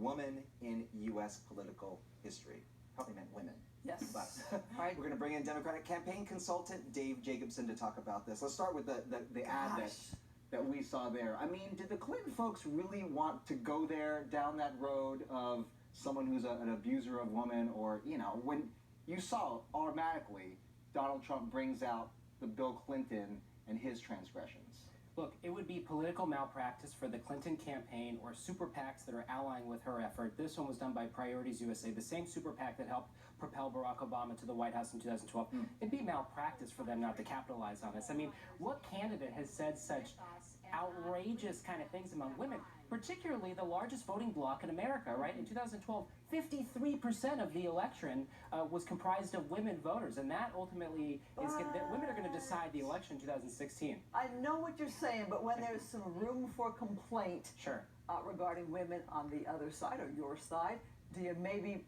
woman in U.S. political history. Probably meant women. Yes. But Right. we're going to bring in Democratic campaign consultant Dave Jacobson to talk about this. Let's start with the ad that we saw there. I mean, did the Clinton folks really want to go there down that road of someone who's an abuser of women, or, you know, when you saw automatically Donald Trump brings out the Bill Clinton and his transgressions? Look, it would be political malpractice for the Clinton campaign or super PACs that are allying with her effort. This one was done by Priorities USA, the same super PAC that helped propel Barack Obama to the White House in 2012. It'd be malpractice for them not to capitalize on this. I mean, what candidate has said such outrageous kind of things among women, particularly the largest voting bloc in America, right? In 2012, 53% of the election was comprised of women voters, and that ultimately is women are going to decide the election in 2016. I know what you're saying, but when there's some room for complaint Sure. Regarding women on the other side or your side, do you maybe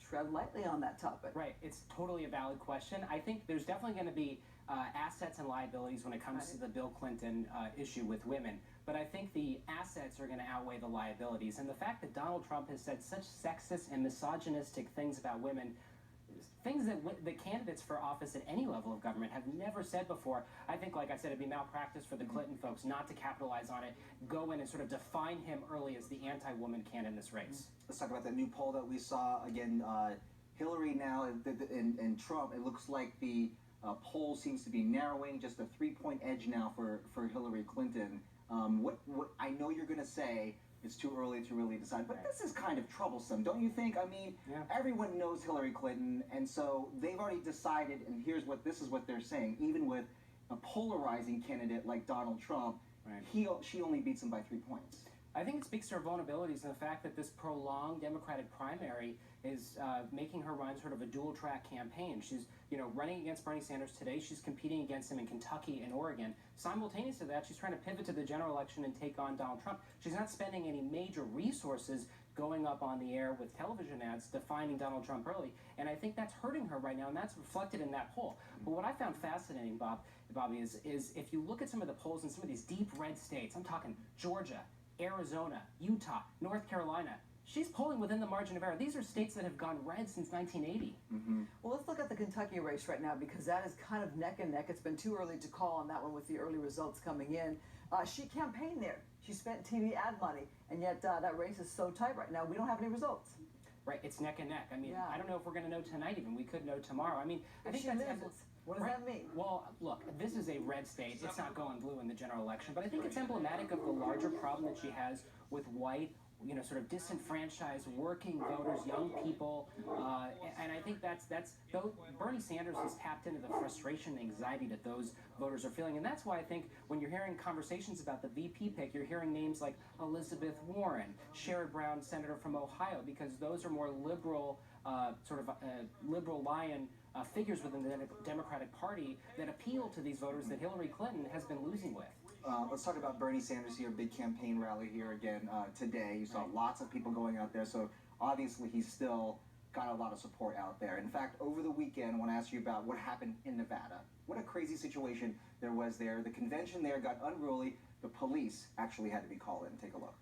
tread lightly on that topic? Right. It's totally a valid question. I think there's definitely going to be assets and liabilities when it comes to the Bill Clinton issue with women. But I think the assets are going to outweigh the liabilities. And the fact that Donald Trump has said such sexist and misogynistic things about women, things that the candidates for office at any level of government have never said before, I think, like I said, it'd be malpractice for the Clinton folks not to capitalize on it, go in and sort of define him early as the anti-woman candidate in this race. Let's talk about that new poll that we saw. Again, Hillary now and Trump, it looks like the poll seems to be narrowing, just a 3-point edge now for Hillary Clinton. What I know you're going to say it's too early to really decide, but this is kind of troublesome, don't you think? I mean, everyone knows Hillary Clinton, and so they've already decided, and this is what they're saying, even with a polarizing candidate like Donald Trump, she only beats him by 3 points. I think it speaks to her vulnerabilities and the fact that this prolonged Democratic primary is making her run sort of a dual-track campaign. She's, running against Bernie Sanders today. She's competing against him in Kentucky and Oregon. Simultaneous to that, she's trying to pivot to the general election and take on Donald Trump. She's not spending any major resources going up on the air with television ads defining Donald Trump early, and I think that's hurting her right now, and that's reflected in that poll. But what I found fascinating, Bobby, is if you look at some of the polls in some of these deep red states, I'm talking Georgia, Arizona, Utah, North Carolina, she's polling within the margin of error. These are states that have gone red since 1980. Well, let's look at the Kentucky race right now, because that is kind of neck and neck. It's been too early to call on that one with the early results coming in. She campaigned there. She spent TV ad money, and yet that race is so tight right now. We don't have any results. Right, it's neck and neck. I mean, I don't know if we're going to know tonight even. We could know tomorrow. I mean, I think that's... What does that mean? Well, look, this is a red state. It's not going blue in the general election, but I think it's emblematic of the larger problem that she has with white, sort of disenfranchised working voters, young people, and I think that's Bernie Sanders has tapped into the frustration and anxiety that those voters are feeling, and that's why I think when you're hearing conversations about the VP pick, you're hearing names like Elizabeth Warren, Sherrod Brown, senator from Ohio, because those are more liberal, liberal lion figures within the Democratic Party that appeal to these voters that Hillary Clinton has been losing with. Let's talk about Bernie Sanders here, big campaign rally here again today. You saw lots of people going out there, so obviously he's still got a lot of support out there. In fact, over the weekend, I want to ask you about what happened in Nevada. What a crazy situation there was there. The convention there got unruly. The police actually had to be called in. Take a look.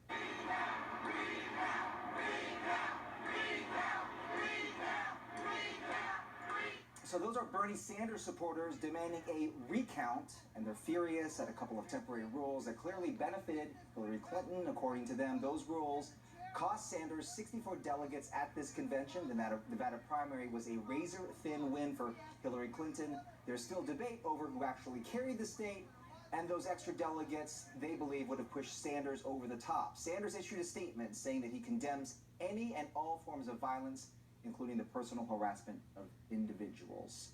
So those are Bernie Sanders supporters demanding a recount, and they're furious at a couple of temporary rules that clearly benefited Hillary Clinton. According to them, those rules cost Sanders 64 delegates at this convention. The Nevada primary was a razor-thin win for Hillary Clinton. There's still debate over who actually carried the state, and those extra delegates, they believe, would have pushed Sanders over the top. Sanders issued a statement saying that he condemns any and all forms of violence, including the personal harassment of individuals.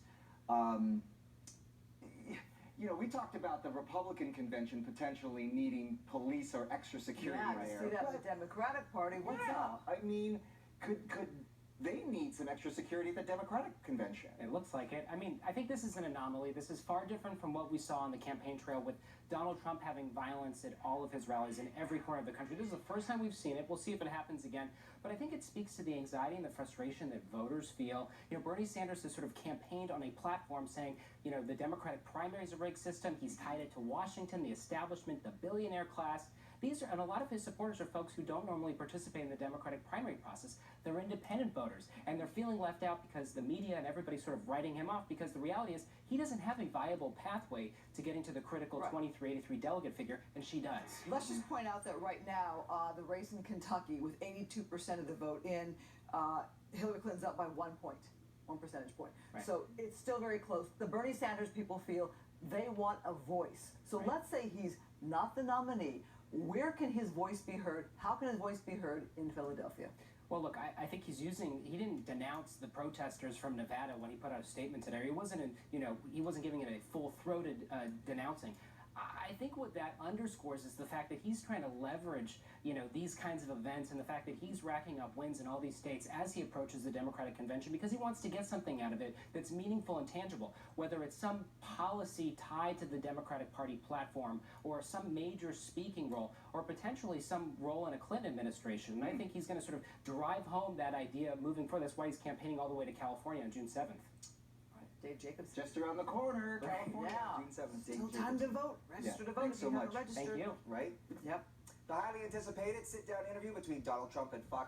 We talked about the Republican convention potentially needing police or extra security there. See that with the Democratic Party. What's up? I mean, could they need some extra security at the Democratic convention? It looks like it. I mean, I think this is an anomaly. This is far different from what we saw on the campaign trail with Donald Trump having violence at all of his rallies in every corner of the country. This is the first time we've seen it. We'll see if it happens again. But I think it speaks to the anxiety and the frustration that voters feel. Bernie Sanders has sort of campaigned on a platform saying, the Democratic primary is a rigged system. He's tied it to Washington, the establishment, the billionaire class. These are, and a lot of his supporters are folks who don't normally participate in the Democratic primary process. They're independent voters, and they're feeling left out because the media and everybody's sort of writing him off, because the reality is he doesn't have a viable pathway to getting to the critical 2383 delegate figure, and she does. Let's just point out that right now, the race in Kentucky, with 82% of the vote in, Hillary Clinton's up by 1 percentage point. Right. So it's still very close. The Bernie Sanders people feel they want a voice. So let's say he's not the nominee. Where can his voice be heard? How can his voice be heard in Philadelphia? Well, look, I think he didn't denounce the protesters from Nevada when he put out a statement today. He wasn't, he wasn't giving it a full-throated denouncing. I think what that underscores is the fact that he's trying to leverage, these kinds of events, and the fact that he's racking up wins in all these states as he approaches the Democratic convention, because he wants to get something out of it that's meaningful and tangible, whether it's some policy tied to the Democratic Party platform, or some major speaking role, or potentially some role in a Clinton administration. And I think he's going to sort of drive home that idea moving forward. That's why he's campaigning all the way to California on June 7th. Dave Jacobs. Just around the corner, California, Yeah. June 7th. Still time to vote. Register to vote Thanks if so you haven't much. registered. Thank you. Right? Yep. The highly anticipated sit-down interview between Donald Trump and Fox